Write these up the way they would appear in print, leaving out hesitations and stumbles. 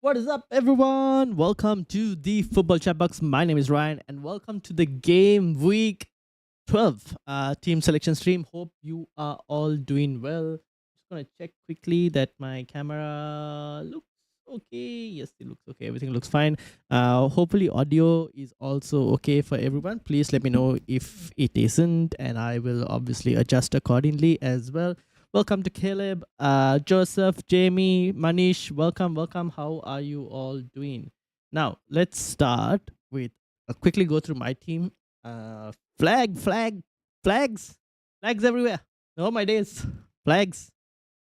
What is up, everyone? Welcome to the Football Chatbox. My name is Ryan, and welcome to the Game Week 12 team selection stream. Hope you are all doing well. Just gonna check quickly that my camera looks okay. Yes, it looks okay. Everything looks fine. Hopefully, audio is also okay for everyone. Please let me know if it isn't, and I will obviously adjust accordingly as well. Welcome to Caleb, Joseph, Jamie, Manish. Welcome. How are you all doing? Now, let's start with quickly go through my team. Flags, flags everywhere. Oh my days, flags.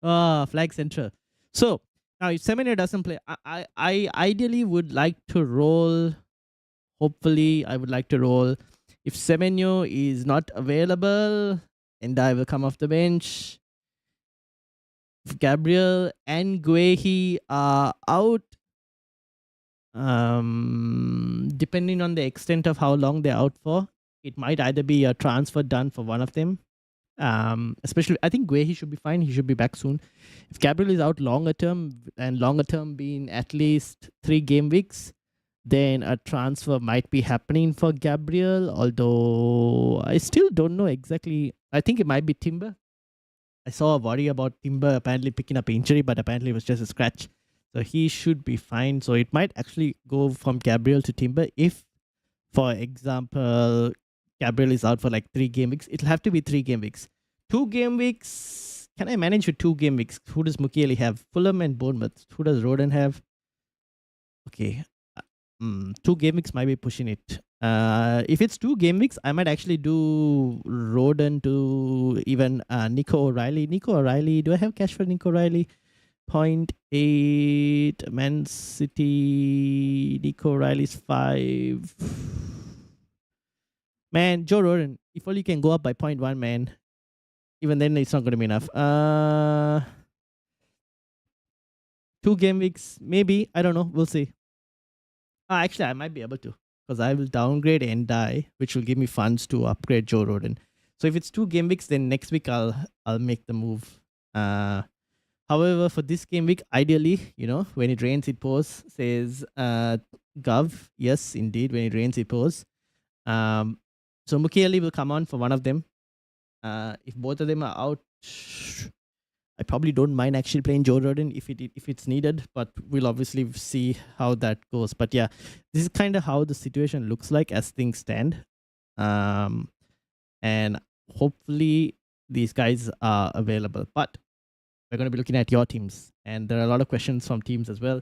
Flag central. So now, if Semenyo doesn't play, I ideally would like to roll. Hopefully, I would like to roll. If Semenyo is not available, and I will come off the bench. If Gabriel and Guehi are out, depending on the extent of how long they're out for, it might either be a transfer done for one of them. Especially, I think Guehi should be fine. He should be back soon. If Gabriel is out longer term, and longer term being at least 3 game weeks, then a transfer might be happening for Gabriel. Although I still don't know exactly. I think it might be Timber. I saw a worry about Timber apparently picking up injury, but apparently it was just a scratch. So he should be fine. So it might actually go from Gabriel to Timber if, for example, Gabriel is out for like 3 game weeks. It'll have to be 3 game weeks. 2 game weeks. Can I manage with 2 game weeks? Who does Mukiele have? Fulham and Bournemouth. Who does Roden have? Okay. 2 game weeks might be pushing it. If it's 2 game weeks, I might actually do Roden to even Nico O'Reilly. Nico O'Reilly, do I have cash for Nico O'Reilly? 0.8, Man City, Nico O'Reilly's 5. Man, Joe Roden, if only you can go up by 0.1, man. Even then, it's not going to be enough. 2 game weeks, maybe. I don't know. We'll see. Actually, I might be able to, because I will downgrade and die, which will give me funds to upgrade Joe Roden. So if it's 2 game weeks, then next week I'll make the move. However, for this game week, ideally, when it rains, it pours, says Gov. Yes, indeed, when it rains, it pours. So Mukiele will come on for one of them. If both of them are out, I probably don't mind actually playing Joe Roden if it's needed, but we'll obviously see how that goes. But yeah, this is kind of how the situation looks like as things stand. And hopefully these guys are available. But we're going to be looking at your teams, and there are a lot of questions from teams as well.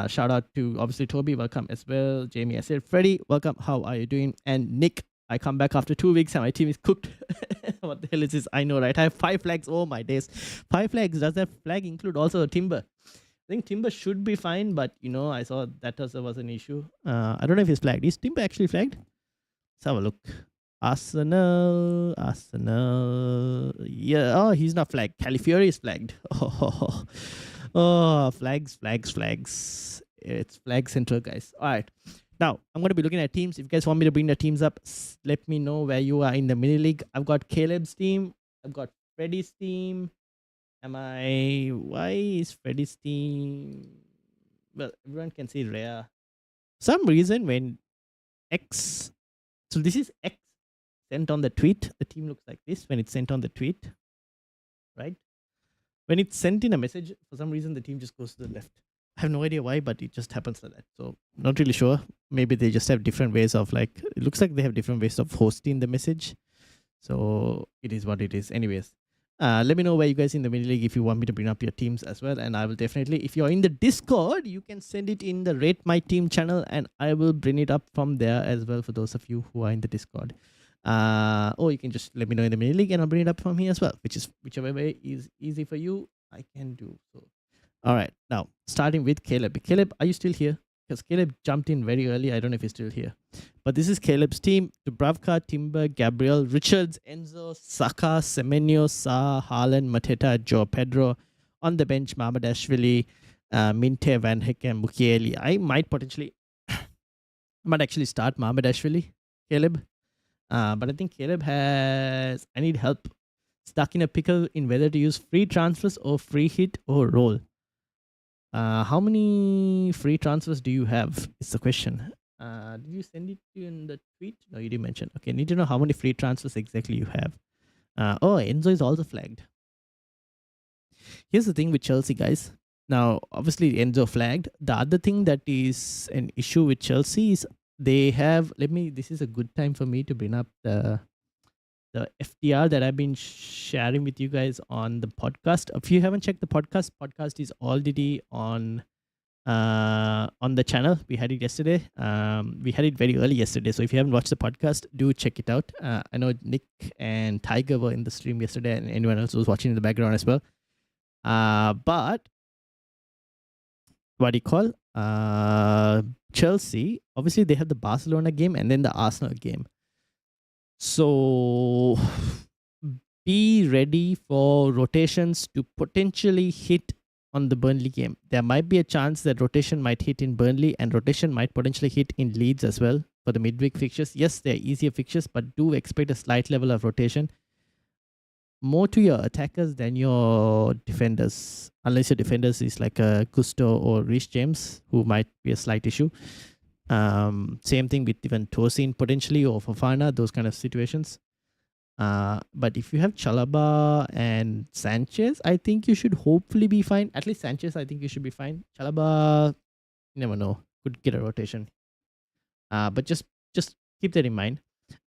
Shout out to obviously Toby, welcome as well. Jamie, I said Freddie, welcome. How are you doing? And Nick, I come back after 2 weeks and my team is cooked. What the hell is this? I know, right? I have 5 flags. Oh my days. 5 flags. Does that flag include also a Timber? I think Timber should be fine, but I saw that also was an issue. I don't know if he's flagged. Is Timber actually flagged? Let's have a look. Arsenal. Yeah. Oh, he's not flagged. Califiori is flagged. Oh, flags. It's flag central, guys. All right. Now, I'm going to be looking at teams. If you guys want me to bring the teams up, let me know where you are in the mini league. I've got Caleb's team. I've got Freddy's team. Why is Freddy's team? Well, everyone can see rare. Some reason when X, so this is X sent on the tweet. The team looks like this when it's sent on the tweet, right? When it's sent in a message, for some reason, the team just goes to the left. I have no idea why, but it just happens like that. So not really sure. Maybe they just have different ways of it looks like they have different ways of hosting the message. So it is what it is. Anyways, let me know where you guys in the mini league if you want me to bring up your teams as well. And I will definitely, if you're in the Discord, you can send it in the Rate My Team channel and I will bring it up from there as well for those of you who are in the Discord. Or you can just let me know in the mini league and I'll bring it up from here as well, whichever way is easy for you, I can do so. All right, now starting with Caleb. Caleb, are you still here? Because Caleb jumped in very early. I don't know if he's still here. But this is Caleb's team. Dubravka, Timber, Gabriel, Richards, Enzo, Saka, Semenyo, Sa, Haaland, Mateta, Joe Pedro. On the bench, Mamadashvili, Minte, Van Hecken, Mukiele. I might actually start Mamadashvili, Caleb. But I think Caleb I need help. Stuck in a pickle in whether to use free transfers or free hit or roll. How many free transfers do you have? Is the question. Did you send it to you in the tweet? No, you didn't mention. Okay, need to know how many free transfers exactly you have. Oh, Enzo is also flagged. Here's the thing with Chelsea, guys. Now, obviously, Enzo flagged. The other thing that is an issue with Chelsea is they have. This is a good time for me to bring up the FTR that I've been sharing with you guys on the podcast. If you haven't checked the podcast is already on the channel. We had it yesterday. We had it very early yesterday. So if you haven't watched the podcast, do check it out. I know Nick and Tiger were in the stream yesterday, and anyone else was watching in the background as well. But what do you call? Chelsea, obviously they have the Barcelona game and then the Arsenal game. So be ready for rotations to potentially hit on the Burnley game. There might be a chance that rotation might hit in Burnley and rotation might potentially hit in Leeds as well for the midweek fixtures. Yes, they're easier fixtures, but do expect a slight level of rotation. More to your attackers than your defenders, unless your defenders is like a Gusto or Reece James, who might be a slight issue. Same thing with even Tosin potentially or Fofana, those kind of situations. But if you have Chalaba and Sanchez, I think you should hopefully be fine. At least Sanchez, I think you should be fine. Chalaba, you never know, could get a rotation. But just keep that in mind.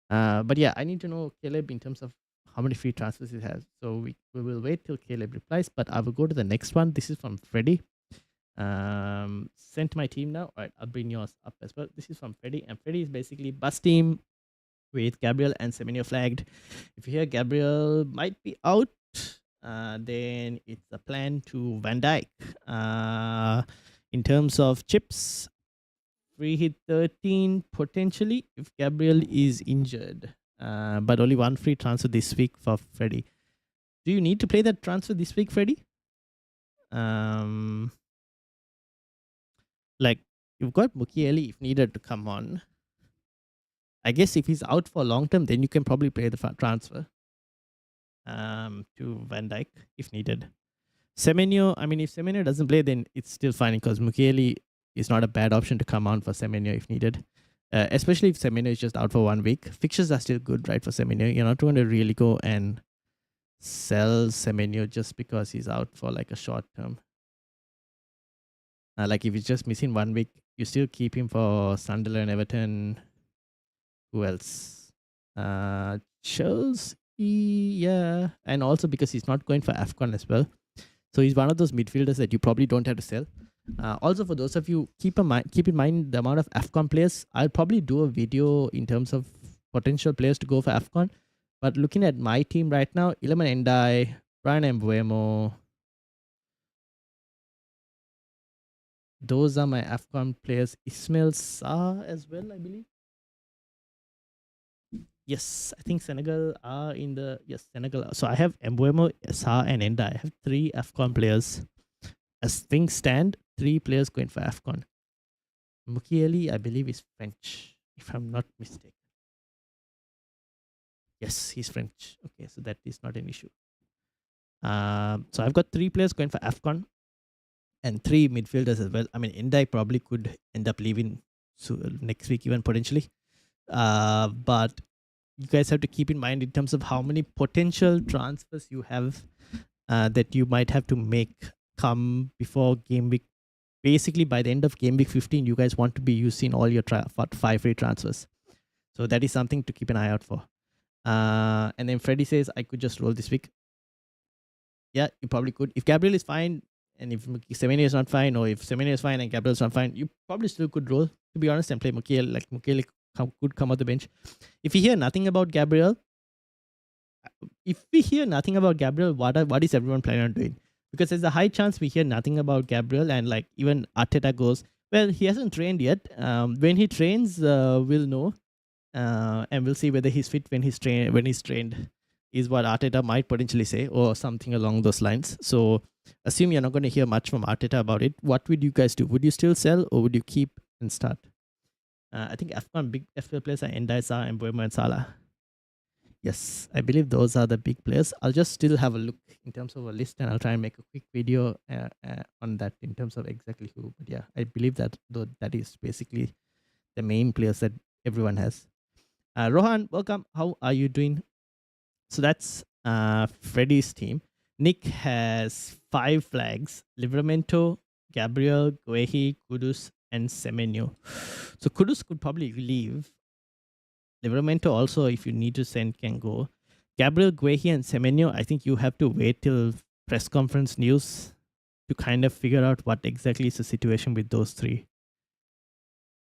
But yeah, I need to know Caleb in terms of how many free transfers he has. So we will wait till Caleb replies, but I will go to the next one. This is from Freddy. Sent my team now. All right, I'll bring yours up as well. This is from Freddy, and Freddy is basically bus team with Gabriel and Semenyo flagged. If you hear Gabriel might be out, then it's a plan to Van Dijk. In terms of chips, free hit 13 potentially if Gabriel is injured. But only one free transfer this week for Freddy. Do you need to play that transfer this week, Freddy? Like, you've got Mukiele if needed to come on. I guess if he's out for long term, then you can probably play the transfer to Van Dijk if needed. Semenyo, I mean, if Semenyo doesn't play, then it's still fine because Mukiele is not a bad option to come on for Semenyo if needed. Especially if Semenyo is just out for 1 week. Fixtures are still good, right, for Semenyo. You're not going to really go and sell Semenyo just because he's out for like a short term. Like if he's just missing 1 week, you still keep him for Sunderland, Everton. Who else? Chelsea, yeah. And also because he's not going for AFCON as well. So he's one of those midfielders that you probably don't have to sell. Also, for those of you, keep in mind the amount of AFCON players. I'll probably do a video in terms of potential players to go for AFCON. But looking at my team right now, Iliman Endai, Brian Mbuemo, those are my AFCON players. Ismail Sarr as well, I believe. Yes, I think Senegal are in the... Yes, Senegal. So I have Mbuemo, Sarr and Endai. I have 3 AFCON players. As things stand, 3 players going for AFCON. Mukiele, I believe, is French, if I'm not mistaken. Yes, he's French. Okay, so that is not an issue. So I've got 3 players going for AFCON and 3 midfielders as well. I mean, Endai probably could end up leaving next week even potentially. But you guys have to keep in mind in terms of how many potential transfers you have that you might have to make come before game week. Basically, by the end of game week 15, you guys want to be using all your 5 free transfers. So that is something to keep an eye out for. And then Freddy says, I could just roll this week. Yeah, you probably could. If Gabriel is fine, and if Semenyo is not fine, or if Semenyo is fine and Gabriel is not fine, you probably still could roll, to be honest, and play Mukiele. Like Mukiele could come off the bench. If you hear nothing about Gabriel, what is everyone planning on doing? Because there's a high chance we hear nothing about Gabriel, and like even Arteta goes, well, he hasn't trained yet. When he trains, we'll know, and we'll see whether he's fit when he's trained. Is what Arteta might potentially say, or something along those lines. So assume you're not going to hear much from Arteta about it. What would you guys do? Would you still sell, or would you keep and start? I think AFCON big FPL players are Endai, Sarr, Mbuemo, and Salah. Yes, I believe those are the big players. I'll just still have a look in terms of a list, and I'll try and make a quick video on that in terms of exactly who. But yeah, I believe that though that is basically the main players that everyone has. Rohan, welcome. How are you doing? So that's Freddy's team. Nick has 5 flags: Livramento, Gabriel, Guehi, Kudus, and Semenyo. So Kudus could probably leave. Livramento also, if you need to send, can go. Gabriel, Guehi, and Semenyo, I think you have to wait till press conference news to kind of figure out what exactly is the situation with those 3.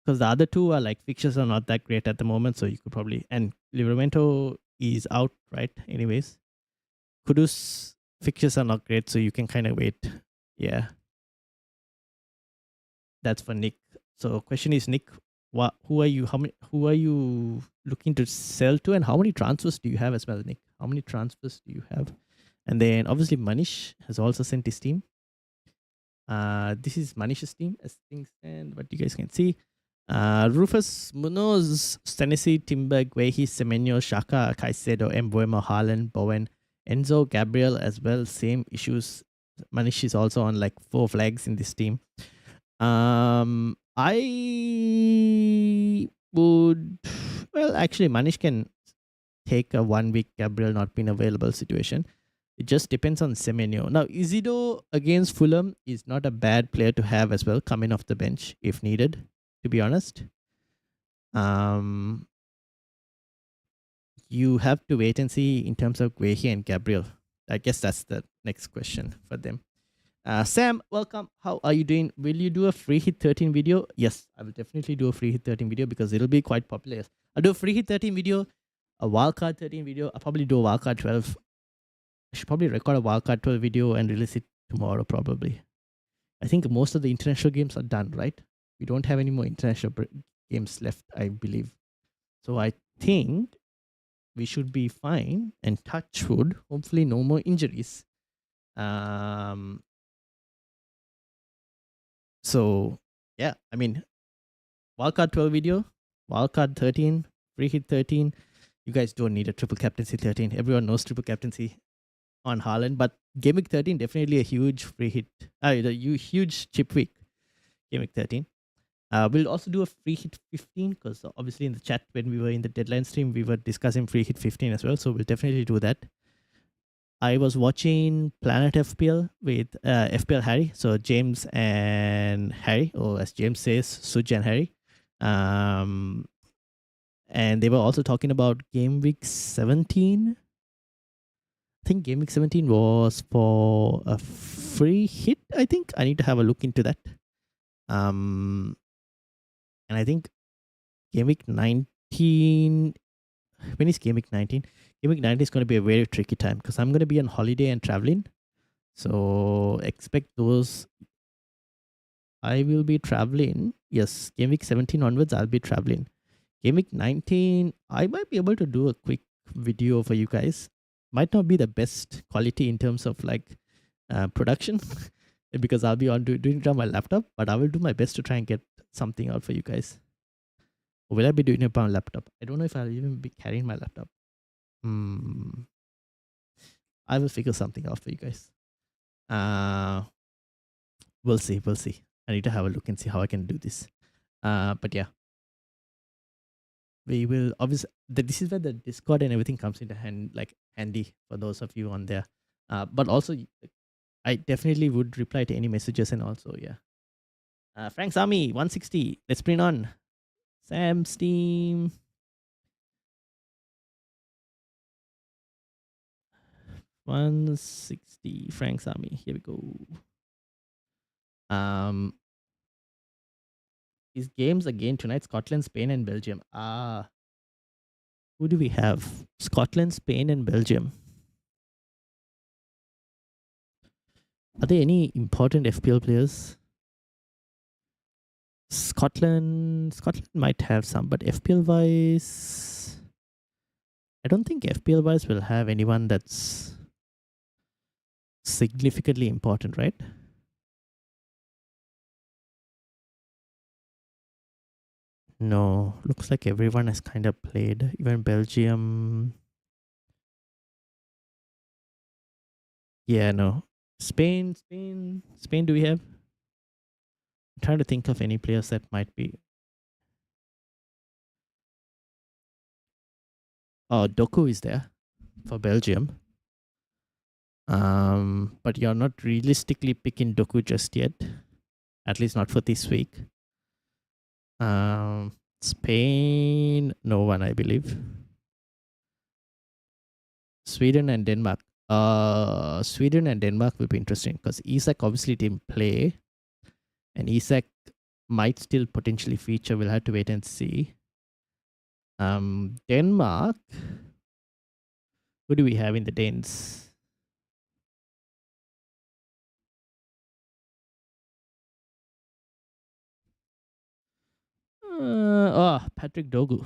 Because the other 2 are like fixtures are not that great at the moment, so you could probably, and Livramento is out, right? Anyways, Kudus fixtures are not great, so you can kind of wait. Yeah, that's for Nick. So question is, Nick, who are you? Who are you looking to sell to, and how many transfers do you have as well, Nick? How many transfers do you have? And then obviously Manish has also sent his team. This is Manish's team as things stand, but you guys can see. Rufus, Munoz, Stanisi, Timber, Guehi, Semenyo, Shaka, Caicedo, Mbuemo, Haaland, Bowen, Enzo, Gabriel as well. Same issues. Manish is also on like 4 flags in this team. I would, well, actually, Manish can take a 1 week Gabriel not being available situation. It just depends on Semenyo. Now, Isidro against Fulham is not a bad player to have as well, coming off the bench if needed, to be honest. You have to wait and see in terms of Guehi and Gabriel. I guess that's the next question for them. Sam, welcome. How are you doing? Will you do a free hit 13 video? Yes, I will definitely do a free hit 13 video because it'll be quite popular. I'll do a free hit 13 video, a wildcard 13 video. I'll probably do a wildcard 12. I should probably record a wildcard 12 video and release it tomorrow, probably. I think most of the international games are done, right? We don't have any more international games left, I believe. So I think we should be fine, and touch wood, hopefully no more injuries. So yeah, I mean, wildcard 12 video, wildcard 13, free hit 13. You guys don't need a triple captaincy 13. Everyone knows triple captaincy on Haaland, but Game Week 13 definitely a huge free hit. The huge chip week. Game Week 13. We'll also do a free hit 15 because obviously in the chat when we were in the deadline stream, we were discussing free hit 15 as well. So we'll definitely do that. I was watching Planet FPL with FPL Harry. So James and Harry, or as James says, Suj and Harry. And they were also talking about Game Week 17. I think Game Week 17 was for a free hit, I think. I need to have a look into that. And I think Game Week 19, when is Game Week 19? Game Week 19 is going to be a very tricky time because I'm going to be on holiday and traveling. So expect those. I will be traveling. Yes, Game Week 17 onwards, I'll be traveling. Game Week 19, I might be able to do a quick video for you guys. Might not be the best quality in terms of like production because I'll be doing it on my laptop, but I will do my best to try and get something out for you guys. Or will I be doing it on laptop? I don't know if I'll even be carrying my laptop. I will figure something out for you guys. We'll see. I need to have a look and see how I can do this. But yeah, we will obviously. This is where the Discord and everything comes into handy for those of you on there. But also, I definitely would reply to any messages and also yeah. Frank's Army 160. Let's bring on Sam's team. 160 Frank's Army. Here we go. His games again tonight: Scotland, Spain, and Belgium. Who do we have? Scotland, Spain, and Belgium. Are there any important FPL players? Scotland might have some, but FPL wise, I don't think FPL wise will have anyone that's significantly important, right? No, looks like everyone has kind of played. Even Belgium. Yeah, no. Spain. Do we have? I'm trying to think of any players that might be. Oh, Doku is there for Belgium. But you're not realistically picking Doku just yet. At least not for this week. Spain, no one, I believe. Sweden and Denmark. Sweden and Denmark will be interesting because Isak obviously didn't play, and Isak might still potentially feature. We'll have to wait and see. Denmark. Who do we have in the Danes? Patrick Dogu.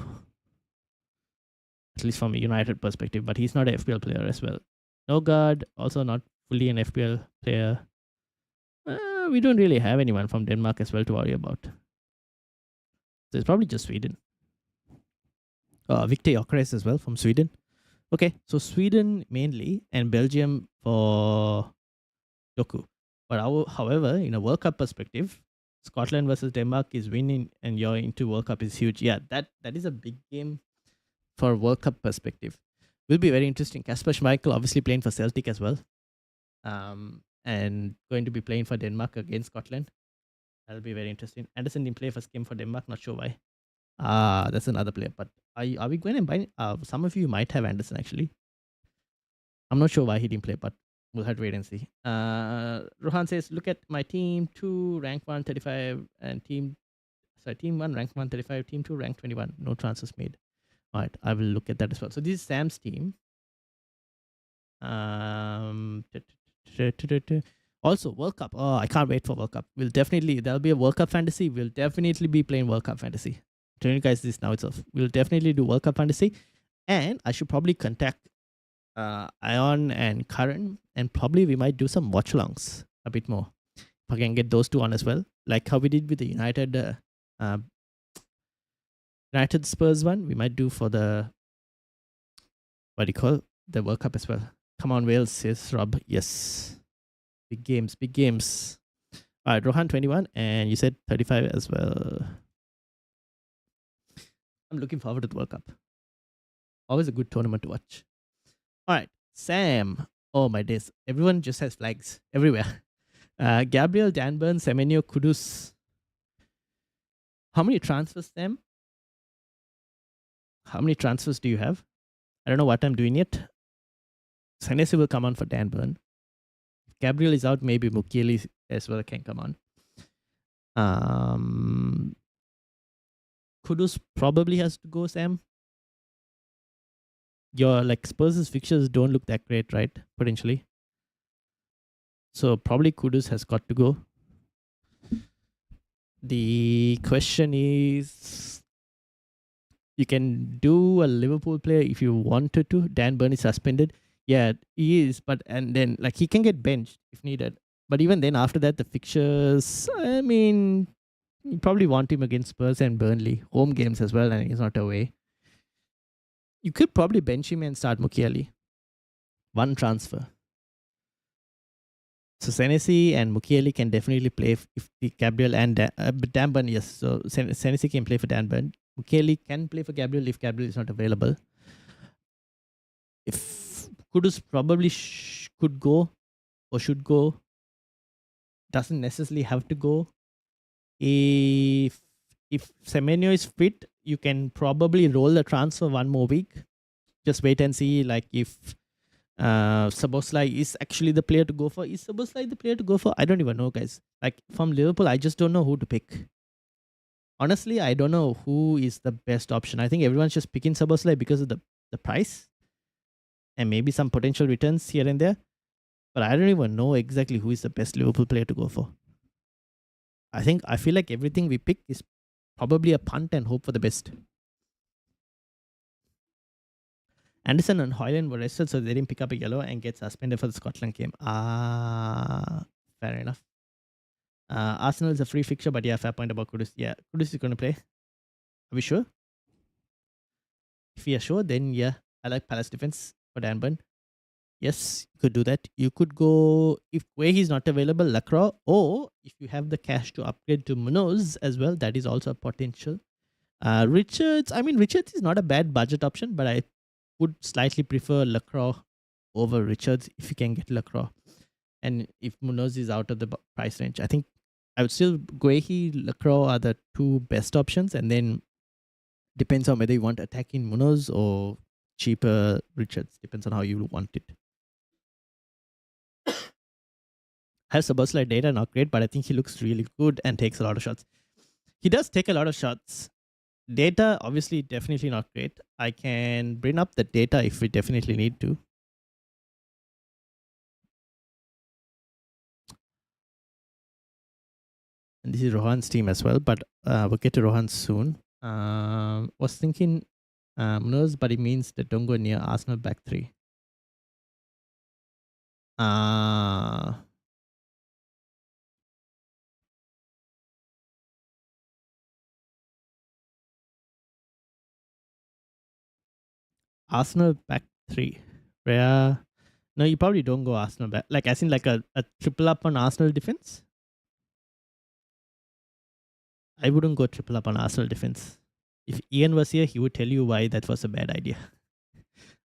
At least from a United perspective, but he's not an FPL player as well. Nogard, also not fully an FPL player. We don't really have anyone from Denmark as well to worry about. So it's probably just Sweden. Victor Gyökeres as well from Sweden. Okay, so Sweden mainly and Belgium for Doku. But however, in a World Cup perspective, Scotland versus Denmark is winning and you're into World Cup is huge. Yeah, that is a big game for World Cup perspective. Will be very interesting. Kasper Schmeichel obviously playing for Celtic as well. And going to be playing for Denmark against Scotland. That'll be very interesting. Anderson didn't play first game for Denmark, not sure why. That's another player. But are we going to buy? Some of you might have Anderson actually. I'm not sure why he didn't play, but we'll have to wait and see. Rohan says, look at my team 2, rank 135, and team 1, rank 135, team 2, rank 21. No transfers made. All right, I will look at that as well. So this is Sam's team. Also, World Cup. Oh, I can't wait for World Cup. There'll be a World Cup fantasy. We'll definitely be playing World Cup fantasy. I'm telling you guys this now itself. We'll definitely do World Cup fantasy. And I should probably contact Ion and Karan, and probably we might do some watch alongs a bit more. If I can get those two on as well, like how we did with the United Spurs one, we might do for the the World Cup as well. Come on, Wales, says Rob. Yes, big games. All right, Rohan 21, and you said 35 as well. I'm looking forward to the World Cup. Always a good tournament to watch. All right, Sam. Oh my days. Everyone just has flags everywhere. Gabriel, Danburn, Semenyo, Kudus. How many transfers, Sam? How many transfers do you have? I don't know what I'm doing yet. Senesi will come on for Danburn. If Gabriel is out, maybe Mukiele as well can come on. Kudus probably has to go, Sam. Your Spurs' fixtures don't look that great, right? Potentially. So probably Kudus has got to go. The question is, you can do a Liverpool player if you wanted to. Dan Burn is suspended. Yeah, he is, but and then he can get benched if needed. But even then, after that, the fixtures, I mean, you probably want him against Spurs and Burnley. Home games as well, and he's not away. You could probably bench him and start Mukiele. One transfer. So Senesi and Mukiele can definitely play if the Gabriel and Danburn, yes. So Senesi can play for Danburn. Mukiele can play for Gabriel if Gabriel is not available. If Kudus probably could go or should go, doesn't necessarily have to go. If Semenyo is fit, you can probably roll the transfer one more week. Just wait and see if Szoboszlai is actually the player to go for. Is Szoboszlai the player to go for? I don't even know, guys. From Liverpool, I just don't know who to pick. Honestly, I don't know who is the best option. I think everyone's just picking Szoboszlai because of the price and maybe some potential returns here and there. But I don't even know exactly who is the best Liverpool player to go for. I feel like everything we pick is probably a punt and hope for the best. Anderson and Hoyland were rested, so they didn't pick up a yellow and get suspended for the Scotland game. Fair enough. Arsenal is a free fixture, but yeah, fair point about Kudus. Yeah, Kudus is going to play. Are we sure? If we are sure, then yeah, I like Palace defense for Danburn. Yes, you could do that. You could go, if Guehi is not available, Lacroix, or if you have the cash to upgrade to Munoz as well, that is also a potential. Richards, I mean, Richards is not a bad budget option, but I would slightly prefer Lacroix over Richards if you can get Lacroix. And if Munoz is out of the price range, I think I would still Guehi, Lacroix are the two best options, and then depends on whether you want attacking Munoz or cheaper Richards. Depends on how you want it. Has Sabasla data, not great, but I think he looks really good and takes a lot of shots. He does take a lot of shots. Data, obviously, definitely not great. I can bring up the data if we definitely need to. And this is Rohan's team as well, but we'll get to Rohan soon. Was thinking Munoz, but it means that don't go near Arsenal back three. Arsenal back three. Where no, you probably don't go Arsenal back. Like as in like a triple up on Arsenal defense. I wouldn't go triple up on Arsenal defense. If Ian was here, he would tell you why that was a bad idea.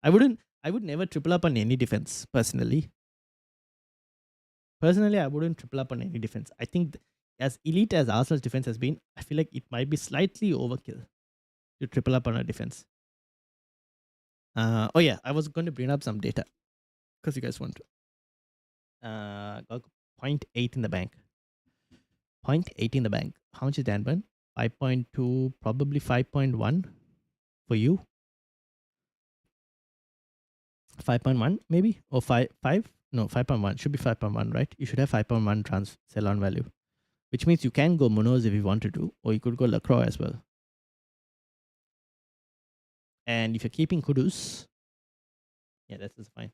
I would never triple up on any defense personally. Personally, I wouldn't triple up on any defense. I think as elite as Arsenal's defense has been, I feel like it might be slightly overkill to triple up on a defense. Oh yeah, I was going to bring up some data because you guys want to. Got 0.8 in the bank. 0.8 in the bank. How much is Dan Burn? 5.2, probably 5.1 for you. 5.1 maybe, or 5? No, 5.1 should be 5.1, right? You should have 5.1 sell on value, which means you can go Munoz if you wanted to, or you could go Lacroix as well. And if you're keeping Kudus, yeah, that's fine.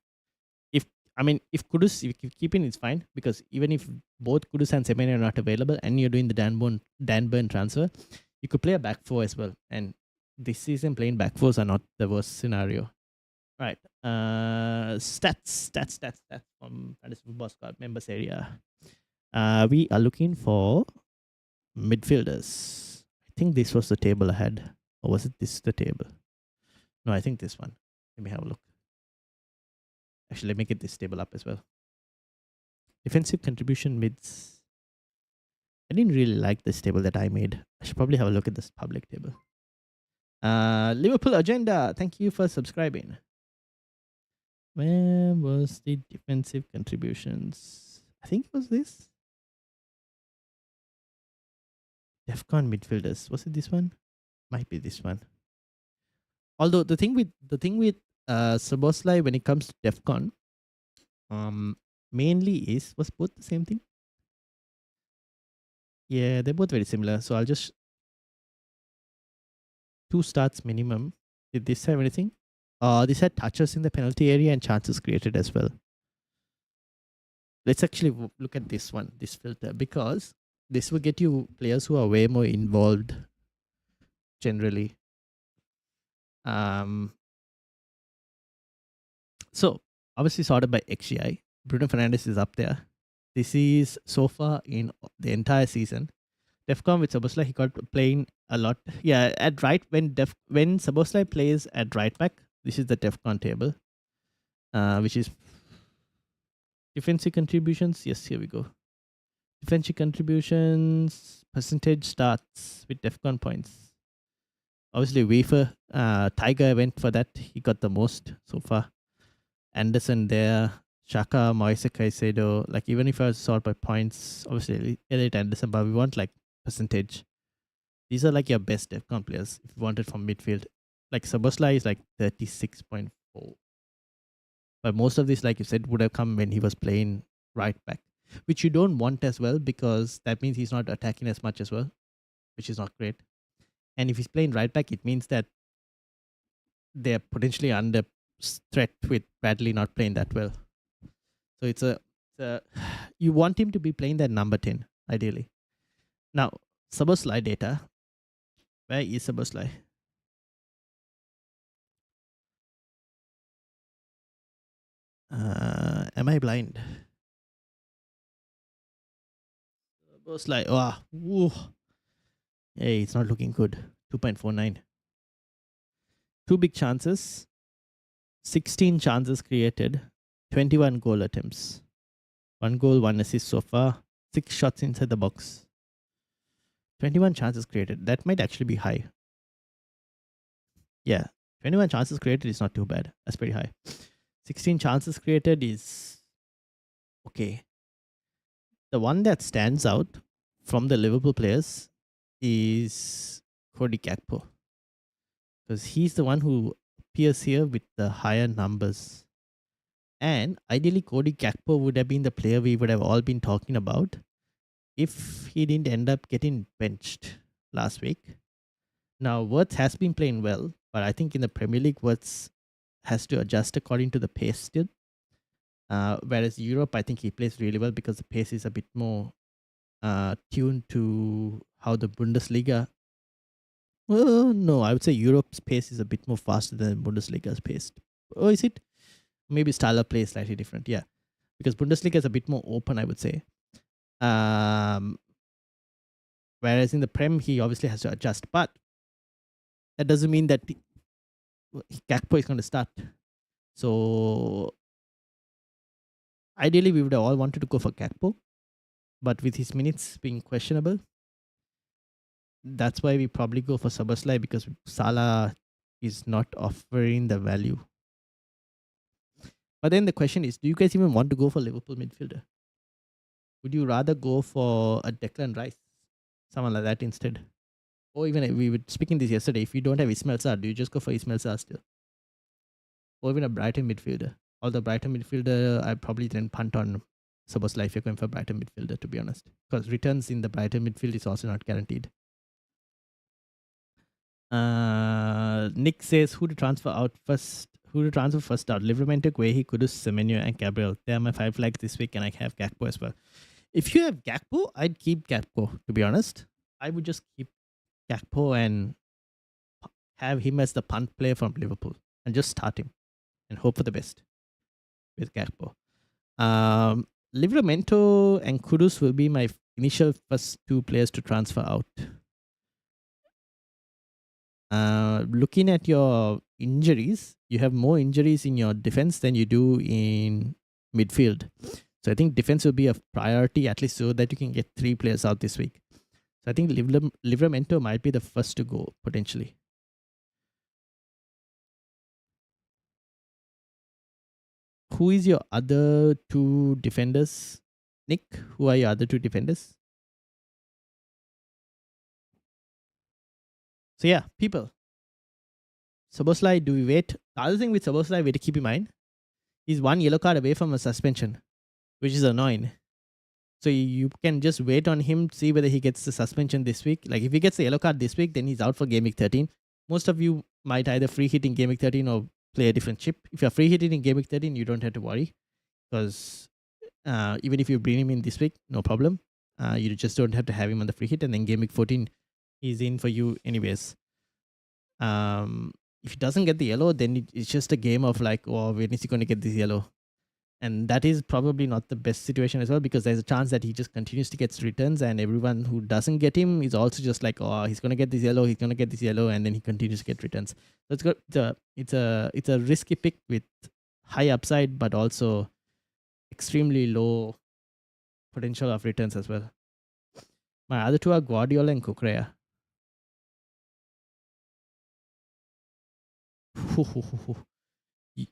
If Kudus, if you're keeping, it's fine, because even if both Kudus and Semenyo are not available and you're doing the Dan Burn transfer, you could play a back four as well. And this season, playing back fours are not the worst scenario. Right. Stats from Fantasy Football Squad members area. We are looking for midfielders. I think this was the table I had. Or was it this the table? No, I think this one. Let me have a look. Actually, let me get this table up as well. Defensive contribution mids. I didn't really like this table that I made. I should probably have a look at this public table. Liverpool agenda. Thank you for subscribing. Where was the defensive contributions? I think it was this. DEFCON midfielders. Was it this one? Might be this one. Although the thing with Szoboszlai when it comes to DEFCON, mainly was both the same thing. Yeah, they're both very similar. So I'll just 2 starts minimum. Did this have anything? This had touches in the penalty area and chances created as well. Let's actually look at this one, this filter, because this will get you players who are way more involved generally. So obviously sorted by XGI. Bruno Fernandes is up there. This is so far in the entire season. DEFCON with Szoboszlai, he got playing a lot. Yeah, at right when Szoboszlai plays at right back, this is the DEFCON table, which is defensive contributions. Yes, here we go. Defensive contributions, percentage starts with DEFCON points. Obviously, Wafer, Tiger went for that. He got the most so far. Anderson there, Shaka, Moise Caicedo. Like, even if I was sort by points, obviously Elliot Anderson, but we want like percentage. These are like your best DEFCON players if you want it from midfield. Like Szoboszlai is like 36.4. But most of this, like you said, would have come when he was playing right back, which you don't want as well, because that means he's not attacking as much as well, which is not great. And if he's playing right back, it means that they're potentially under threat with Bradley not playing that well. So it's a you want him to be playing that number 10, ideally. Now, Szoboszlai data. Where is Szoboszlai? Am I blind? Was like, wow, woo. Hey, it's not looking good. 2.49. Two big chances, 16 chances created, 21 goal attempts. One goal, one assist so far, 6 shots inside the box. 21 chances created. That might actually be high. Yeah, 21 chances created is not too bad. That's pretty high. 16 chances created is okay. The one that stands out from the Liverpool players is Cody Gakpo, because he's the one who appears here with the higher numbers. And ideally, Cody Gakpo would have been the player we would have all been talking about if he didn't end up getting benched last week. Now, Wirtz has been playing well, but I think in the Premier League, Wirtz has to adjust according to the pace still. Whereas Europe, I think he plays really well because the pace is a bit more tuned to how the Bundesliga. Well, no, I would say Europe's pace is a bit more faster than Bundesliga's pace. Oh, is it? Maybe style of play is slightly different. Yeah, because Bundesliga is a bit more open, I would say. Whereas in the Prem, he obviously has to adjust, but that doesn't mean that Gakpo is going to start. So ideally, we would have all wanted to go for Gakpo, but with his minutes being questionable, that's why we probably go for Szoboszlai, because Salah is not offering the value. But then the question is, do you guys even want to go for Liverpool midfielder? Would you rather go for a Declan Rice, someone like that instead? Or even we were speaking this yesterday, if you don't have Ismail Sarr, do you just go for Ismail Sarr still? Or even a Brighton midfielder? Although Brighton midfielder, I probably then punt on Szoboszlai if you're going for Brighton midfielder, to be honest. Because returns in the Brighton midfield is also not guaranteed. Nick says, who to transfer out first? Who to transfer first out? Livramento, Guehi, Kudus, Semenyo, and Gabriel. They are my 5 flags this week, and I have Gakpo as well. If you have Gakpo, I'd keep Gakpo, to be honest. I would just keep Gakpo and have him as the punt player from Liverpool and just start him and hope for the best with Gakpo. Livramento and Kudus will be my initial first 2 players to transfer out. Looking at your injuries, you have more injuries in your defense than you do in midfield. So I think defense will be a priority, at least so that you can get 3 players out this week. So I think Livramento might be the first to go, potentially. Who is your other 2 defenders? Nick, who are your other 2 defenders? So yeah, people. Szoboszlai, do we wait? The other thing with Szoboszlai we have to keep in mind, he's 1 yellow card away from a suspension, which is annoying. So you can just wait on him, see whether he gets the suspension this week. Like if he gets the yellow card this week, then he's out for Game Week 13. Most of you might either free hit in Game Week 13 or play a different chip. If you're free hitting in Game Week 13, you don't have to worry, because even if you bring him in this week, no problem. You just don't have to have him on the free hit, and then Game Week 14, he's in for you anyways. If he doesn't get the yellow, then it's just a game of like, oh, when is he going to get this yellow? And that is probably not the best situation as well, because there's a chance that he just continues to get returns, and everyone who doesn't get him is also just like, oh, he's going to get this yellow, he's going to get this yellow, and then he continues to get returns. So it's good. It's a risky pick with high upside, but also extremely low potential of returns as well. My other 2 are Guardiola and Kukurea.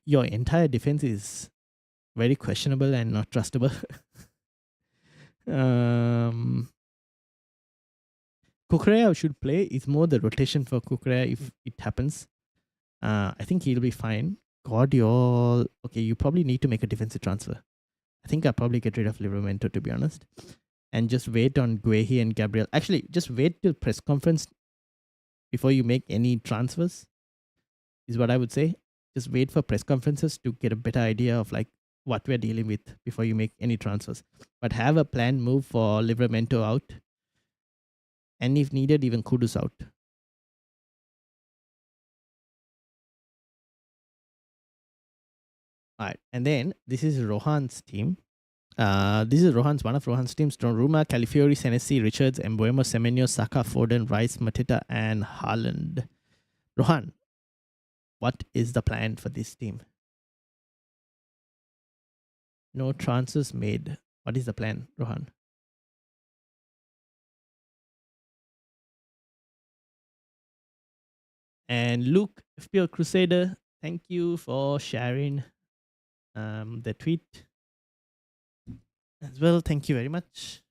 Your entire defense is very questionable and not trustable. Kukurea should play. It's more the rotation for Kukurea if it happens. I think he'll be fine. Guardiola, okay, you probably need to make a defensive transfer. I think I'll probably get rid of Livramento, to be honest, and just wait on Guehi and Gabriel. Actually, just wait till press conference before you make any transfers, is what I would say. Just wait for press conferences to get a better idea of like what we're dealing with before you make any transfers. But have a planned move for Livramento out, and if needed, even Kudus out. All right. And then this is Rohan's team. This is one of Rohan's teams. Donnarumma, Calafiori, Senesi, Richards, Embuemo, Semenyo, Saka, Foden, Rice, Mateta, and Haaland. Rohan, what is the plan for this team? No transfers made. What is the plan, Rohan? And Luke, FPL Crusader, thank you for sharing the tweet as well. Thank you very much.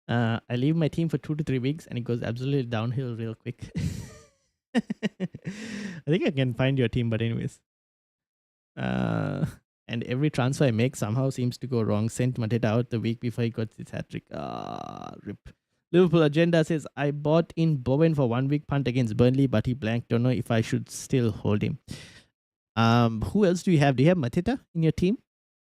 I leave my team for 2 to 3 weeks and it goes absolutely downhill real quick. I think I can find your team, but anyways. And every transfer I make somehow seems to go wrong. Sent Mateta out the week before he got his hat trick. Rip. Liverpool Agenda says, I bought in Bowen for 1 week punt against Burnley, but he blanked. Don't know if I should still hold him. Who else do you have? Do you have Mateta in your team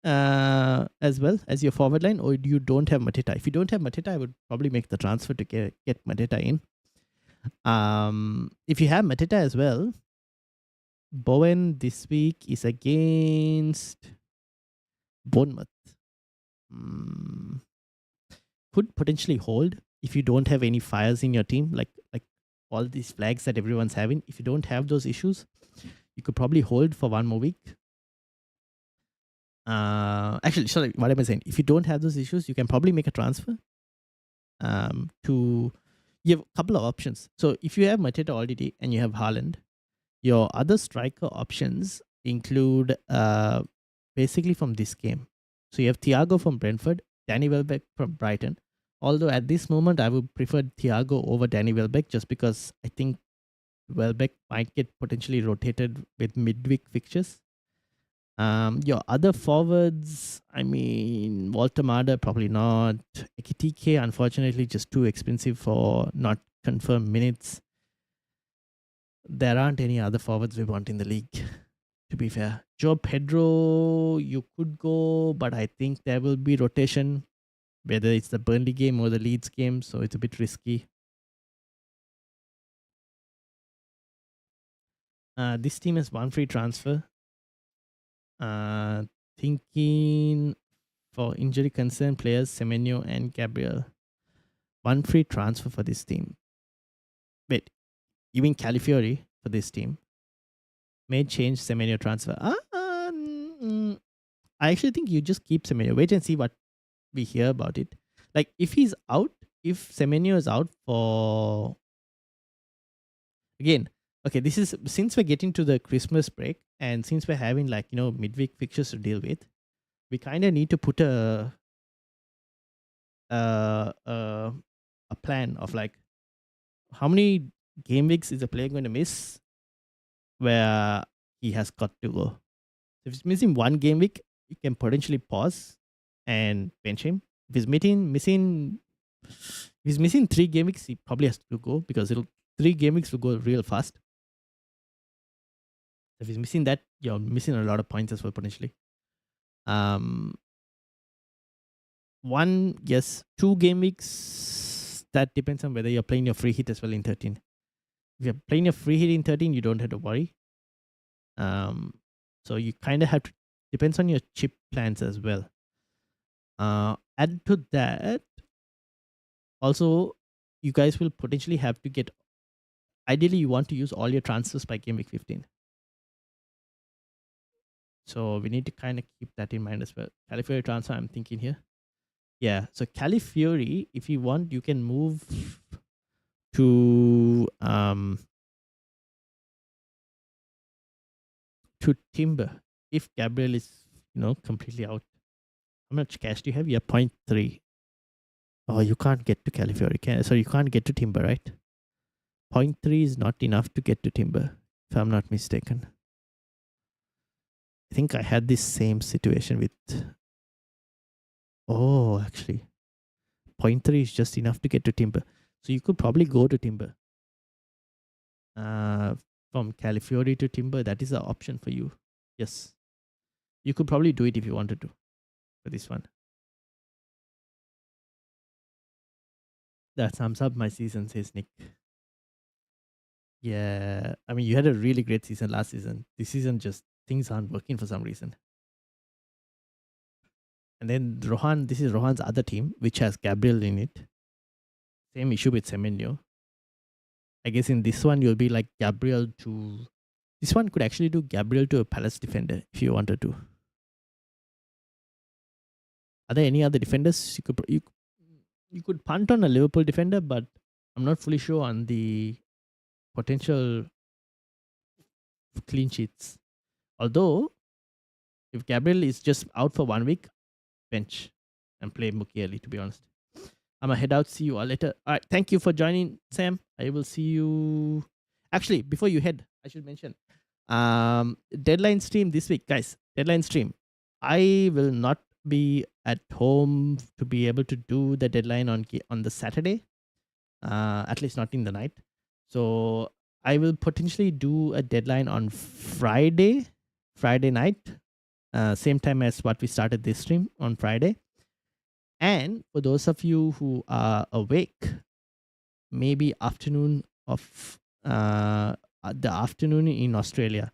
as well as your forward line, or you don't have Mateta? If you don't have Mateta, I would probably make the transfer to get Mateta in. If you have Mateta as well, Bowen this week is against Bournemouth. Could potentially hold if you don't have any fires in your team, like all these flags that everyone's having. If you don't have those issues, you could probably hold for 1 more week. Actually, sorry, what am I saying? If you don't have those issues, you can probably make a transfer. You have a couple of options. So if you have Mateta already and you have Haaland, your other striker options include basically from this game. So you have Thiago from Brentford, Danny Welbeck from Brighton. Although at this moment, I would prefer Thiago over Danny Welbeck just because I think Welbeck might get potentially rotated with midweek fixtures. Your other forwards, I mean, Walter Mada, probably not. Ekitike, unfortunately, just too expensive for not confirmed minutes. There aren't any other forwards we want in the league, to be fair. Joe Pedro, you could go, but I think there will be rotation, whether it's the Burnley game or the Leeds game, so it's a bit risky. This team has 1 free transfer. Thinking for injury concern players, Semenyo and Gabriel. 1 free transfer for this team. Wait, you mean Calafiori for this team? May change Semenyo transfer. I actually think you just keep Semenyo. Wait and see what we hear about it. Like if he's out, if Semenyo is out for again, okay, this is since we're getting to the Christmas break and since we're having like midweek fixtures to deal with, we kind of need to put a plan of like how many game weeks is a player going to miss where he has got to go. If he's missing 1 game week, you can potentially pause and bench him. If he's missing 3 game weeks, he probably has to go because 3 game weeks will go real fast. If he's missing that, you're missing a lot of points as well potentially. 2 game weeks. That depends on whether you're playing your free hit as well in 13. If you're playing your free hit in 13, you don't have to worry. So you kind of have to, depends on your chip plans as well. Add to that, also, you guys will potentially have to get, ideally you want to use all your transfers by game week 15. So we need to kind of keep that in mind as well. Calafiori transfer, I'm thinking here. Yeah, so Calafiori, if you want, you can move to Timber if Gabriel is completely out. How much cash do you have? Yeah, 0.3. Oh, you can't get to Calafiori. So you can't get to Timber, right? 0.3 is not enough to get to Timber, if I'm not mistaken. I think I had this same situation with. Oh, actually, 0.3 is just enough to get to Timber. So you could probably go to Timber. From Calafiori to Timber, that is an option for you. Yes. You could probably do it if you wanted to for this one. That sums up my season, says Nick. Yeah, I mean, you had a really great season last season. This season, just things aren't working for some reason. And then Rohan, this is Rohan's other team, which has Gabriel in it. Same issue with Semenyo. I guess in this one, you'll be like Gabriel to. This one could actually do Gabriel to a Palace defender if you wanted to. Are there any other defenders you could punt on a Liverpool defender, but I'm not fully sure on the potential clean sheets. Although, if Gabriel is just out for 1 week, bench and play Mukiele, to be honest. I'm gonna head out. See you all later. All right. Thank you for joining, Sam. I will see you. Actually, before you head, I should mention deadline stream this week, guys. Deadline stream. I will not be at home to be able to do the deadline on the Saturday. At least not in the night. So I will potentially do a deadline on Friday night, same time as what we started this stream on Friday. And for those of you who are awake, maybe afternoon of the afternoon in Australia,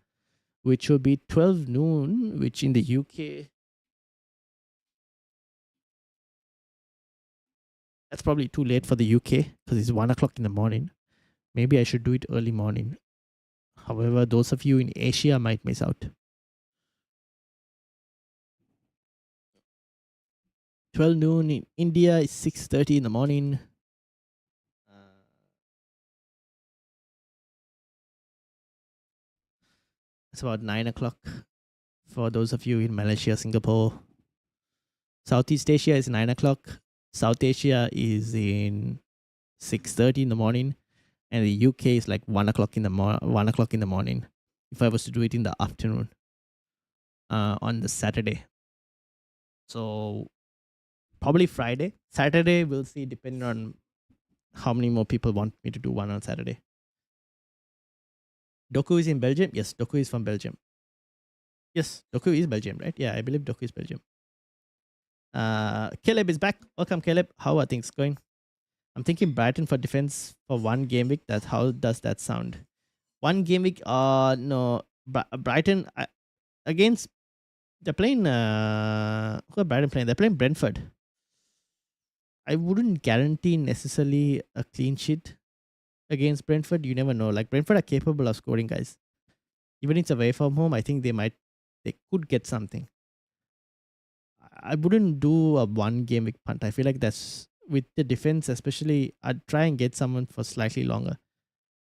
which will be 12 noon, which in the UK, that's probably too late for the UK because it's 1 o'clock in the morning. Maybe I should do it early morning. However, those of you in Asia might miss out. 12 noon in India is 6:30 in the morning. It's about 9 o'clock for those of you in Malaysia, Singapore. Southeast Asia is 9 o'clock. South Asia is in 6:30 in the morning, and the UK is like 1 o'clock in the 1 o'clock in the morning. If I was to do it in the afternoon, on the Saturday, so probably Friday. Saturday we'll see, depending on how many more people want me to do one on Saturday. Doku is in Belgium. Yes, Doku is from Belgium. Yes, Doku is Belgium, right? Yeah, I believe Doku is Belgium. Caleb is back. Welcome, Caleb. How are things going? I'm thinking Brighton for defense for 1 game week. That's how does that sound? 1 game week. No, Brighton against they're playing. Who are Brighton playing? They're playing Brentford. I wouldn't guarantee necessarily a clean sheet against Brentford. You never know. Like Brentford are capable of scoring, guys. Even if it's away from home, I think they could get something. I wouldn't do a 1 game week punt. I feel like that's with the defense, especially. I'd try and get someone for slightly longer.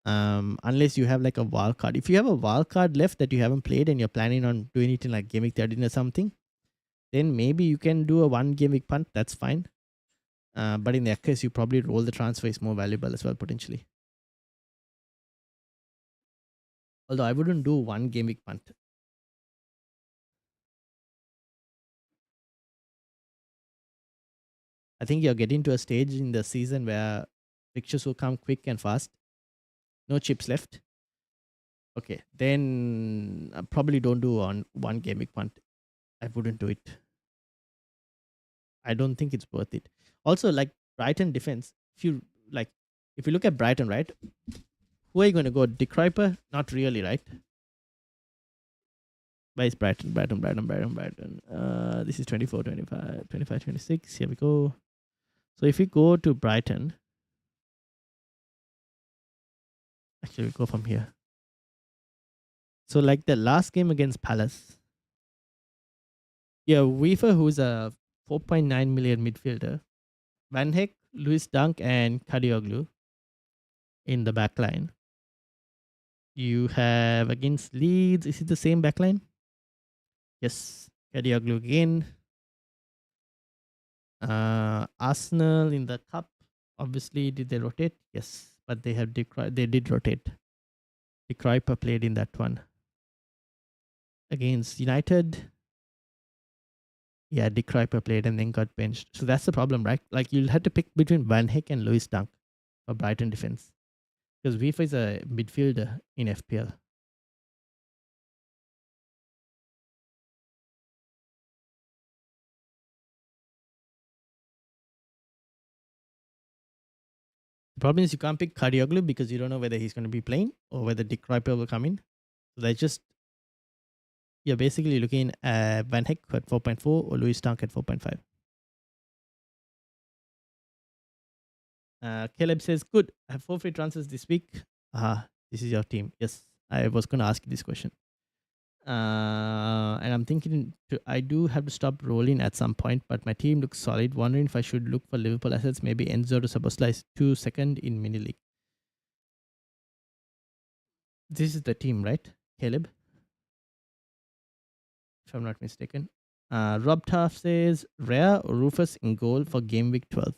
Unless you have like a wild card. If you have a wild card left that you haven't played and you're planning on doing it in like game week 13 or something, then maybe you can do a 1 game week punt. That's fine. But in that case, you probably roll the transfer is more valuable as well, potentially. Although I wouldn't do 1 game week punt. I think you're getting to a stage in the season where fixtures will come quick and fast. No chips left. Okay, then I probably don't do on 1 game week punt. I wouldn't do it. I don't think it's worth it. Also, like Brighton defense, if you look at Brighton, right? Who are you going to go? De Kuyper? Not really, right? Where is Brighton? Brighton. This is 24, 25, 25, 26. Here we go. So if we go to Brighton, actually we go from here. So like the last game against Palace, yeah, Weaver, who's a 4.9 million midfielder, Van Heck, Lewis Dunk, and Kadioglu in the back line. You have against Leeds, is it the same back line? Yes, Kadioglu again. Arsenal in the cup, obviously, did they rotate? Yes, but they did rotate. De Kuyper played in that one. Against United, yeah, De Kuyper played and then got benched. So that's the problem, right? Like you'll have to pick between Van Heck and Lewis Dunk for Brighton defense. Because Weaver is a midfielder in FPL. The problem is you can't pick Kadioglu because you don't know whether he's going to be playing or whether Dick Riper will come in. So that's just, you're basically looking at Van Heck at 4.4 or Louis Stark at 4.5. Caleb says, good. I have 4 free transfers this week. This is your team. Yes, I was going to ask you this question. And I'm thinking I do have to stop rolling at some point, but my team looks solid. Wondering if I should look for Liverpool assets, maybe Enzo to Sabosla 2 second in mini league. This is the team, right, Caleb? If I'm not mistaken. Rob Taff says Rhea or Rufus in goal for game week 12.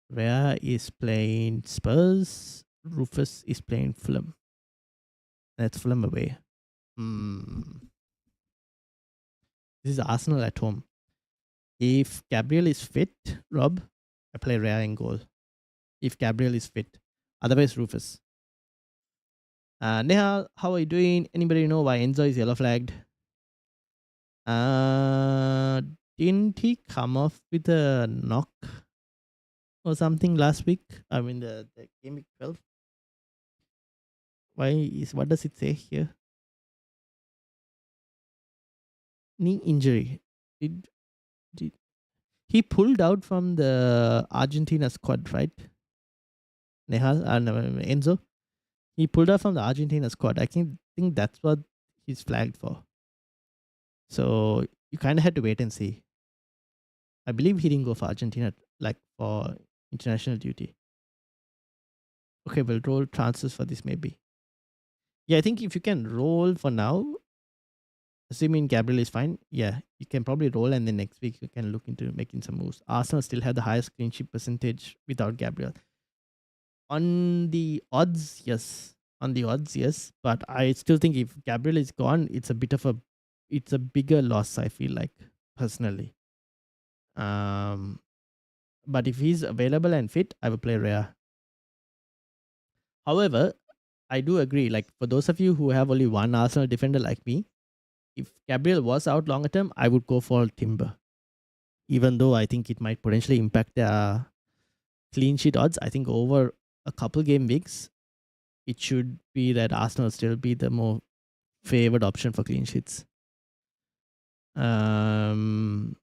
Rhea is playing Spurs. Rufus is playing Fulham. That's Fulham away. This is Arsenal at home. If Gabriel is fit, Rob, I play Rhea in goal. If Gabriel is fit. Otherwise, Rufus. Nehal, how are you doing? Anybody know why Enzo is yellow flagged? Didn't he come off with a knock or something last week? I mean, the game week 12. What does it say here? Knee injury. Did he pulled out from the Argentina squad, right? Nehal, Enzo. He pulled out from the Argentina squad. I think that's what he's flagged for. So you kind of had to wait and see. I believe he didn't go for Argentina, like for international duty. Okay, we'll roll transfers for this maybe. Yeah, I think if you can roll for now, assuming Gabriel is fine, yeah, you can probably roll and then next week you can look into making some moves. Arsenal still have the highest clean sheet percentage without Gabriel. On the odds, yes. But I still think if Gabriel is gone, it's a bigger loss, I feel like, personally. But if he's available and fit, I will play Rhea. However, I do agree, like for those of you who have only one Arsenal defender like me, if Gabriel was out longer term, I would go for Timber. Even though I think it might potentially impact their clean sheet odds, I think over a couple game weeks, it should be that Arsenal still be the more favored option for clean sheets. Going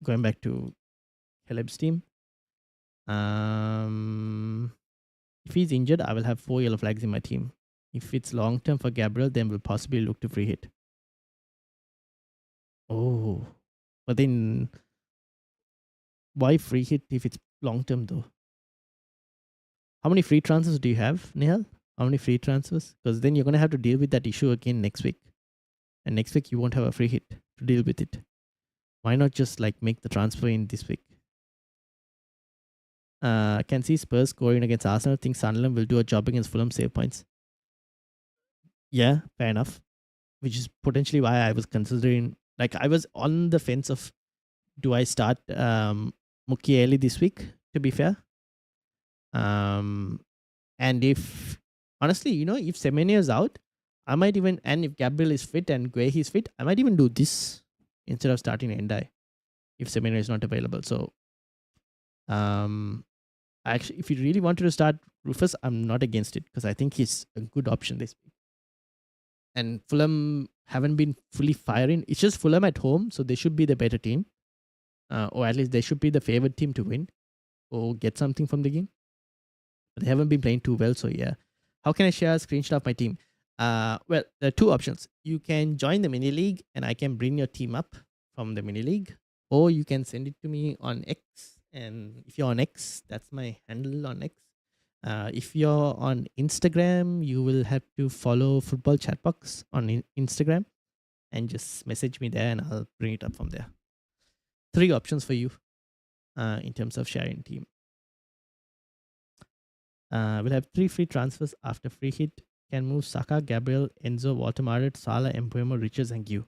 back to Caleb's team. If he's injured, I will have 4 yellow flags in my team. If it's long term for Gabriel, then we'll possibly look to free hit. Oh, but then why free hit if it's long term though? How many free transfers do you have, Nihal? How many free transfers? Because then you're going to have to deal with that issue again next week. And next week you won't have a free hit to deal with it. Why not just like make the transfer in this week? Can see Spurs scoring against Arsenal. Think Sunderland will do a job against Fulham, save points. Yeah, fair enough. Which is potentially why I was considering, like I was on the fence of, do I start Mukiele this week, to be fair? And if, honestly, if Semenyo is out, I might even, and if Gabriel is fit and Guehi is fit, I might even do this instead of starting Endai if Semenyo is not available. So, actually, if you really wanted to start Rufus, I'm not against it because I think he's a good option this week. And Fulham haven't been fully firing. It's just Fulham at home, so they should be the better team. Or at least they should be the favored team to win or get something from the game. But they haven't been playing too well, so yeah. How can I share a screenshot of my team? Well, there are 2 options. You can join the mini league and I can bring your team up from the mini league, or you can send it to me on X. And if you're on X, that's my handle on X. If you're on Instagram, you will have to follow Football Chatbox on Instagram and just message me there and I'll bring it up from there. 3 options for you in terms of sharing team. We'll have 3 free transfers after free hit. Can move Saka, Gabriel, Enzo, Walter Maret, Salah, Mbuemo, Richards, and Gu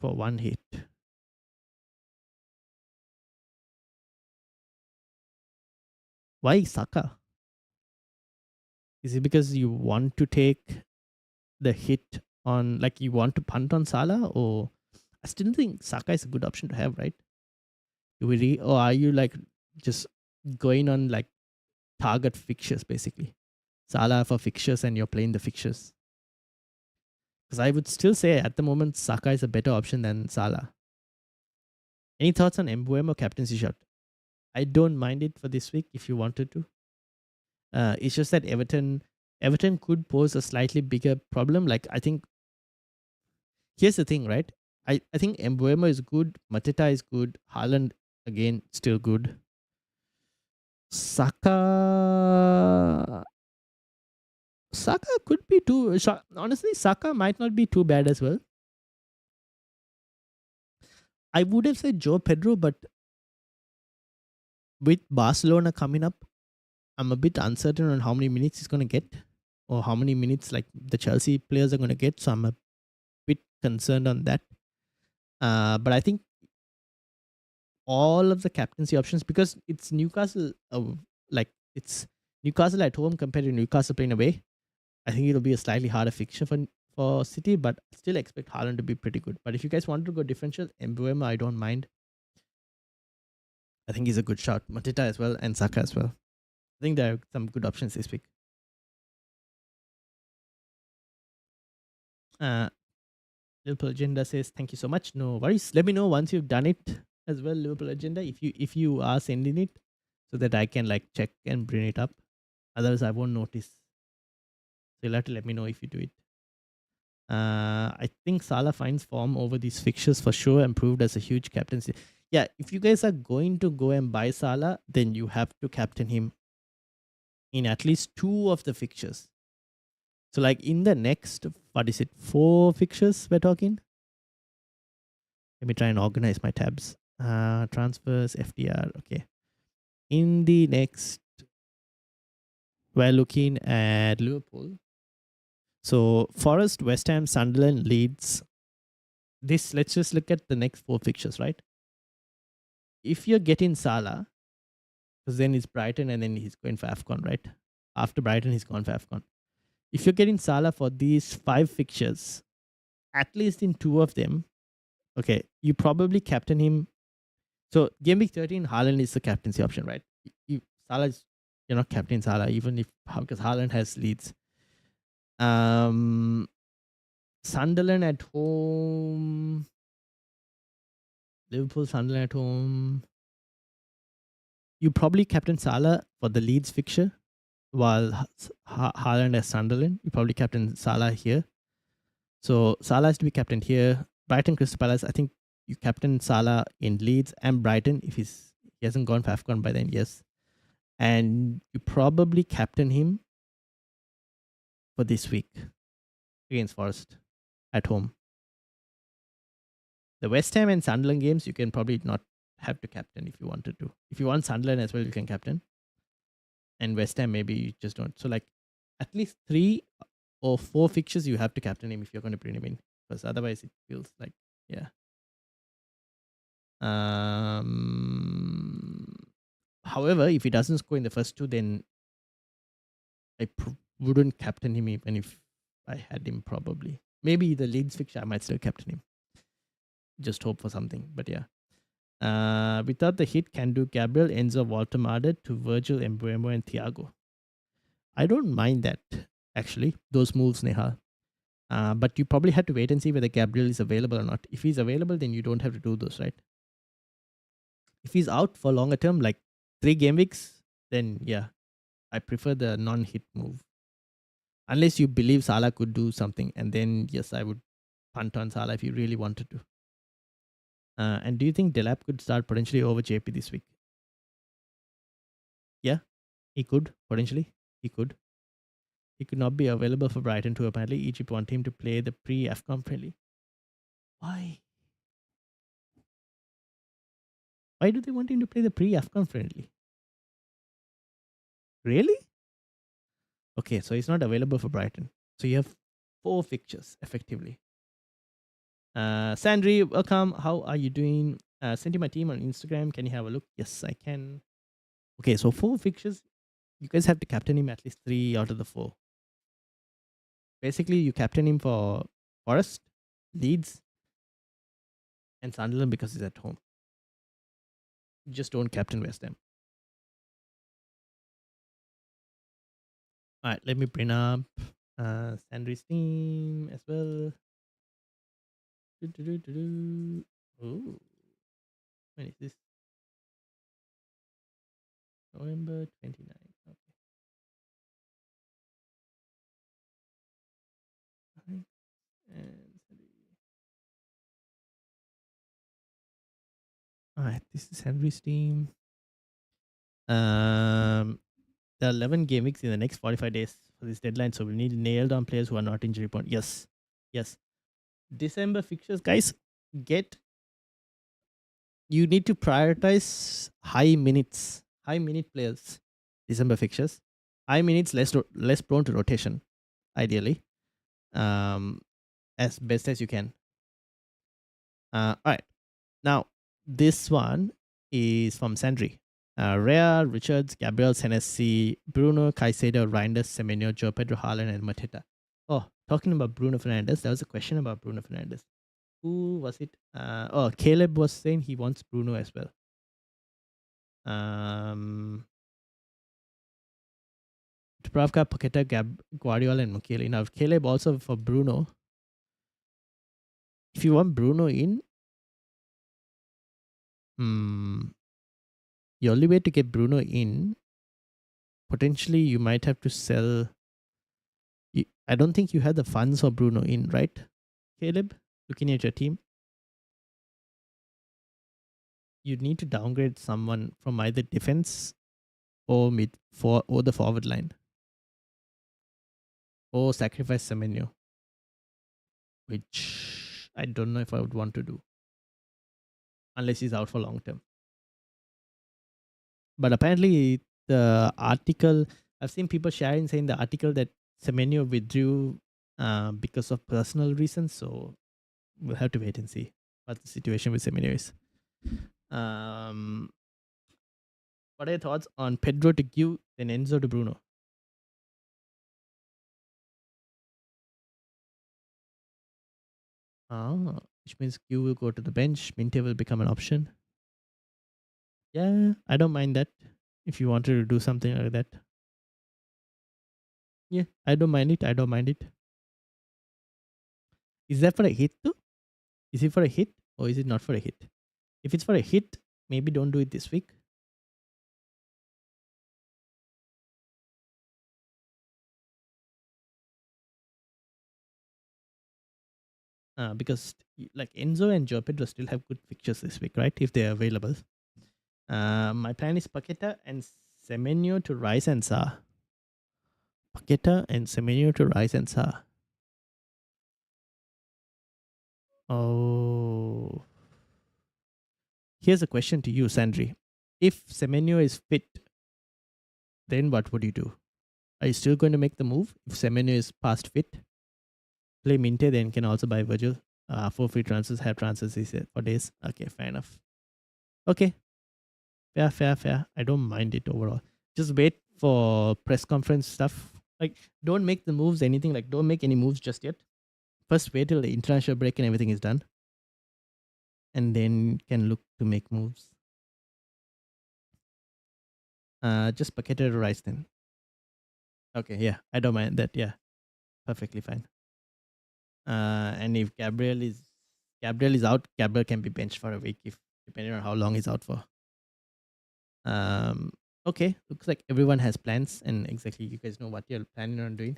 for 1 hit. Why Saka? Is it because you want to take the hit on, like you want to punt on Salah, or I still think Saka is a good option to have, right? Or are you like just going on like target fixtures basically? Salah for fixtures and you're playing the fixtures. Because I would still say at the moment Saka is a better option than Salah. Any thoughts on Mbuemo captaincy shot? I don't mind it for this week if you wanted to. It's just that Everton could pose a slightly bigger problem. Like I think here's the thing, right? I think Mbuemo is good, Mateta is good, Haaland again still good. Saka could be too. Honestly, Saka might not be too bad as well. I would have said Joe Pedro, but with Barcelona coming up, I'm a bit uncertain on how many minutes he's going to get or how many minutes like the Chelsea players are going to get. So I'm a bit concerned on that. But I think all of the captaincy options, because it's Newcastle, it's Newcastle at home compared to Newcastle playing away. I think it'll be a slightly harder fixture for City, but I still expect Haaland to be pretty good. But if you guys want to go differential, Mbuemo, I don't mind. I think he's a good shot. Mateta as well and Saka as well. I think there are some good options this week. Liverpool Agenda says, thank you so much. No worries. Let me know once you've done it as well, Liverpool Agenda, if you are sending it so that I can like check and bring it up. Otherwise, I won't notice. So you'll have to let me know if you do it. I think Salah finds form over these fixtures for sure and proved as a huge captaincy. Yeah, if you guys are going to go and buy Salah, then you have to captain him in at least 2 of the fixtures. So like in the next, 4 fixtures we're talking? Let me try and organize my tabs. Transfers, FDR, okay. In the next, we're looking at Liverpool. So Forest, West Ham, Sunderland, Leeds. Let's just look at the next 4 fixtures, right? If you're getting Salah, because then it's Brighton and then he's going for AFCON, right? After Brighton, he's gone for AFCON. If you're getting Salah for these 5 fixtures, at least in 2 of them, okay, you probably captain him. So game week 13, Haaland is the captaincy option, right? Salah is, you're not captain Salah, even if because Haaland has Leeds. Sunderland at home. Liverpool, Sunderland at home. You probably captain Salah for the Leeds fixture, while Haaland has Sunderland. You probably captain Salah here. So Salah has to be captained here. Brighton, Crystal Palace. I think you captain Salah in Leeds and Brighton if he hasn't gone for AFCON by then, yes. And you probably captain him for this week against Forest at home. The West Ham and Sunderland games, you can probably not have to captain if you wanted to. If you want Sunderland as well, you can captain. And West Ham, maybe you just don't. So like at least 3 or 4 fixtures, you have to captain him if you're going to bring him in. Because otherwise it feels like, yeah. However, if he doesn't score in the first 2, then I wouldn't captain him even if I had him probably. Maybe the Leeds fixture, I might still captain him. Just hope for something, but yeah. Without the hit, can do Gabriel, Enzo, Walter Mardet to Virgil, Mbuemo, and Thiago. I don't mind that, actually, those moves, Nehal. But you probably have to wait and see whether Gabriel is available or not. If he's available, then you don't have to do those, right? If he's out for longer term, like 3 game weeks, then yeah, I prefer the non-hit move. Unless you believe Salah could do something, and then yes, I would punt on Salah if you really wanted to. And do you think Delap could start potentially over JP this week? Yeah, he could, potentially. He could. He could not be available for Brighton too. Apparently, Egypt want him to play the pre-AFCON friendly. Why? Why do they want him to play the pre-AFCON friendly? Really? Okay, so he's not available for Brighton. So you have 4 fixtures, effectively. Sandri, welcome. How are you doing? Send you my team on Instagram. Can you have a look? Yes, I can. Okay, so 4 fixtures. You guys have to captain him at least 3 out of the 4. Basically, you captain him for Forest, Leeds, and Sunderland because he's at home. Just don't captain West Ham. All right, let me bring up Sandry's team as well. Oh, when is this? November 29th. Okay. Alright, and all right, this is Henry's team. There are 11 game weeks in the next 45 days for this deadline, so we need to nail down players who are not injury prone. Yes, yes. December fixtures, guys. You need to prioritize high minute players. December fixtures, high minutes, less prone to rotation, ideally, as best as you can. All right, now this one is from Sandry. Rea, Richards, Gabriel, Senesi, Bruno, Caicedo, Reinders, Semenyo, Joe Pedro, Haaland, and Mateta. Oh, talking about Bruno Fernandes, there was a question about Bruno Fernandes. Who was it? Caleb was saying he wants Bruno as well. Dubravka, Paqueta, Guardiola, and Mukiele. Now, Caleb also for Bruno. If you want Bruno in, the only way to get Bruno in, potentially you might have to sell. I don't think you have the funds for Bruno in, right, Caleb? Looking at your team, you need to downgrade someone from either defense or or the forward line, or sacrifice Semenyo, which I don't know if I would want to do unless he's out for long term. But apparently, the article, I've seen people sharing saying the article that Semenyo withdrew because of personal reasons. So we'll have to wait and see what the situation with Semenyo is. What are your thoughts on Pedro to Q, then Enzo to Bruno? Which means Q will go to the bench. Minte will become an option. Yeah, I don't mind that. If you wanted to do something like that. Yeah, I don't mind it. I don't mind it. Is that for a hit too? Is it for a hit or is it not for a hit? If it's for a hit, maybe don't do it this week. Because like Enzo and Joe Pedro still have good fixtures this week, right? If they're available. My plan is Paqueta and Semenyo to Rice and Sa. Paqueta and Semenyo to Rice and Sa. Oh. Here's a question to you, Sandri. If Semenyo is fit, then what would you do? Are you still going to make the move if Semenyo is past fit? Play Minte, then can also buy Virgil. For free transfers, have transfers for days. Okay, fair enough. Okay. Fair. I don't mind it overall. Just wait for press conference stuff. Like, don't make the moves, anything. Like, don't make any moves just yet. First, wait till the international break and everything is done. And then can look to make moves. Just Paqueta to Rice then. Okay, yeah. I don't mind that. Yeah. Perfectly fine. And if Gabriel is out, Gabriel can be benched for a week if depending on how long he's out for. Okay, looks like everyone has plans and exactly you guys know what you're planning on doing.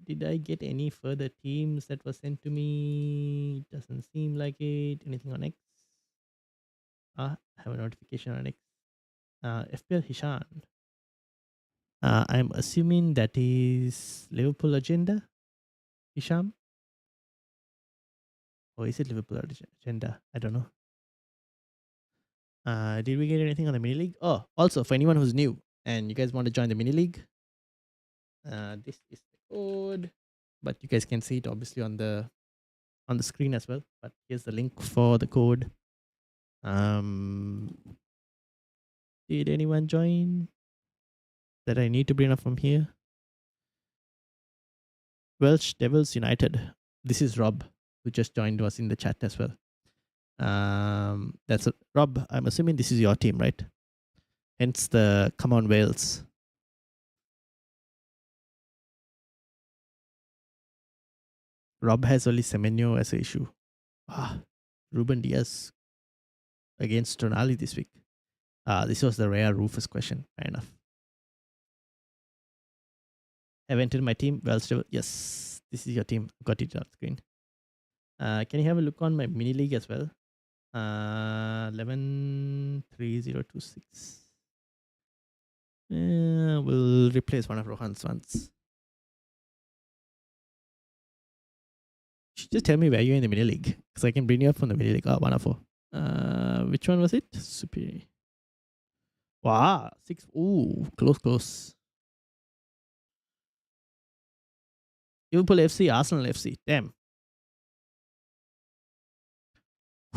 Did I get any further teams that were sent to me? Doesn't seem like it. Anything on X? I have a notification on X. FPL Hishan. I'm assuming that is Liverpool agenda, Hisham? Or is it Liverpool agenda? I don't know. Did we get anything on the mini league? Oh, also for anyone who's new and you guys want to join the mini league, this is the code, but you guys can see it obviously on the screen as well. But here's the link for the code. Did anyone join that I need to bring up from here? Welsh Devils United. This is Rob. who just joined us in the chat as well. That's Rob. I'm assuming this is your team, right? Hence the come on Wales. Rob has only Semenyo as an issue. Ruben Diaz against Tonali this week. This was the rare Rufus question. Fair enough. Have entered my team. Well, still, yes, this is your team. Got it on screen. Can you have a look on my mini league as well? 113026. We'll replace one of Rohan's ones. Just tell me where you're in the mini league, because I can bring you up from the mini league. Oh, 104. Which one was it? Superior. Wow, 6. Ooh, close. Liverpool FC, Arsenal FC. Damn.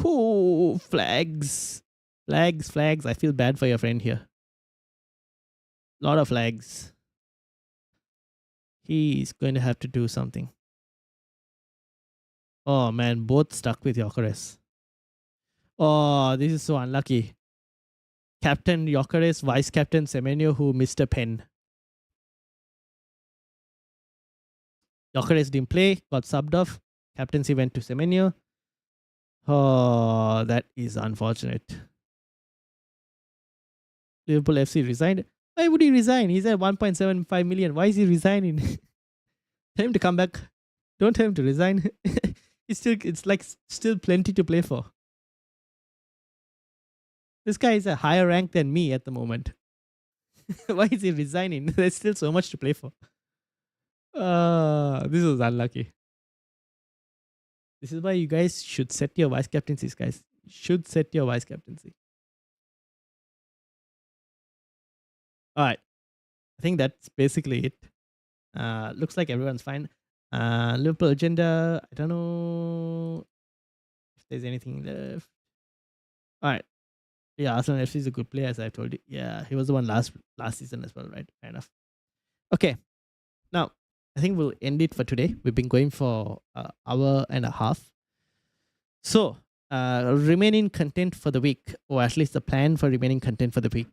Ooh, flags. Flags. I feel bad for your friend here. Lot of flags. He's going to have to do something. Oh man, both stuck with Gyökeres. Oh, this is so unlucky. Captain Gyökeres, Vice Captain Semenyo, who missed a pen. Gyökeres didn't play, got subbed off. Captaincy went to Semenyo. Oh, that is unfortunate. Liverpool FC resigned. Why would he resign? He's at 1.75 million. Why is he resigning? Tell him to come back. Don't tell him to resign. It's like still plenty to play for. This guy is a higher rank than me at the moment. Why is he resigning? There's still so much to play for. This was unlucky. This is why you guys should set your vice captaincies, guys. You should set your vice captaincy. All right. I think that's basically it. Looks like everyone's fine. Liverpool agenda. I don't know if there's anything left. All right. Yeah, Arsenal FC is a good player, as I've told you. Yeah, he was the one last season as well, right? Fair enough. Okay. Now, I think we'll end it for today. We've been going for an hour and a half. So, remaining content for the week, or at least the plan for remaining content for the week.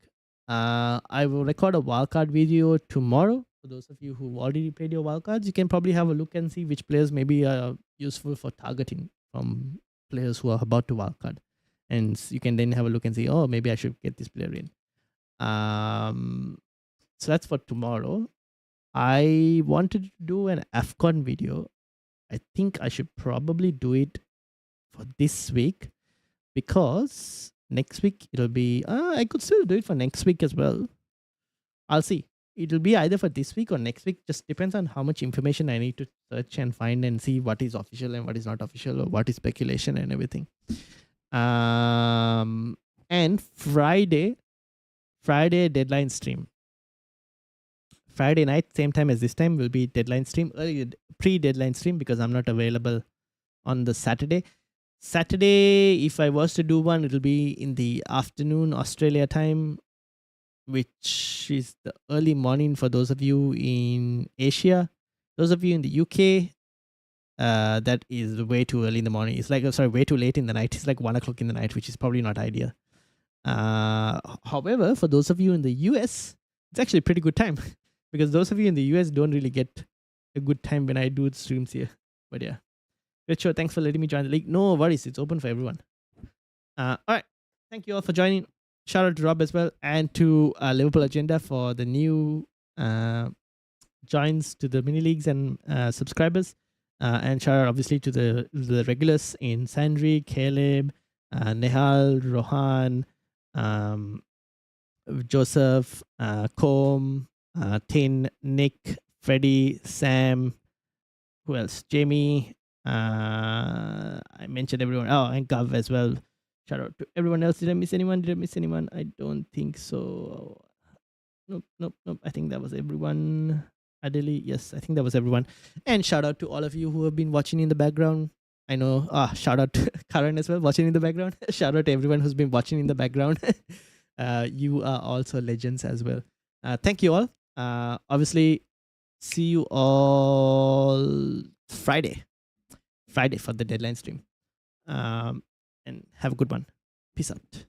I will record a wildcard video tomorrow. For those of you who already played your wildcards, you can probably have a look and see which players may be useful for targeting from players who are about to wildcard. And you can then have a look and see, oh, maybe I should get this player in. So that's for tomorrow. I wanted to do an AFCON video. I think I should probably do it for this week, because next week it'll be, I could still do it for next week as well. I'll see. It'll be either for this week or next week. Just depends on how much information I need to search and find and see what is official and what is not official, or what is speculation and everything. And Friday deadline stream. Friday night, same time as this time, will be deadline stream, pre-deadline stream, because I'm not available on the Saturday. Saturday, if I was to do one, it'll be in the afternoon Australia time, which is the early morning for those of you in Asia. Those of you in the UK, that is way too early in the morning. It's like, way too late in the night. It's like 1 o'clock in the night, which is probably not ideal. However, for those of you in the US, it's actually a pretty good time, because those of you in the US don't really get a good time when I do streams here. But yeah. Richard, thanks for letting me join the league. No worries, it's open for everyone. All right. Thank you all for joining. Shout out to Rob as well, and to Liverpool Agenda for the new joins to the mini leagues and subscribers. And shout out obviously to the regulars in Sandri, Caleb, Nehal, Rohan, Joseph, Combe, Tin, Nick, Freddie, Sam, who else? Jamie. I mentioned everyone. Oh, and Gav as well. Shout out to everyone else. Did I miss anyone? I don't think so. Nope. I think that was everyone. Adeli, yes, I think that was everyone. And shout out to all of you who have been watching in the background. I know. Shout out to Karan as well, watching in the background. Shout out to everyone who's been watching in the background. You are also legends as well. Thank you all. Obviously, see you all Friday. Friday for the deadline stream. And have a good one. Peace out.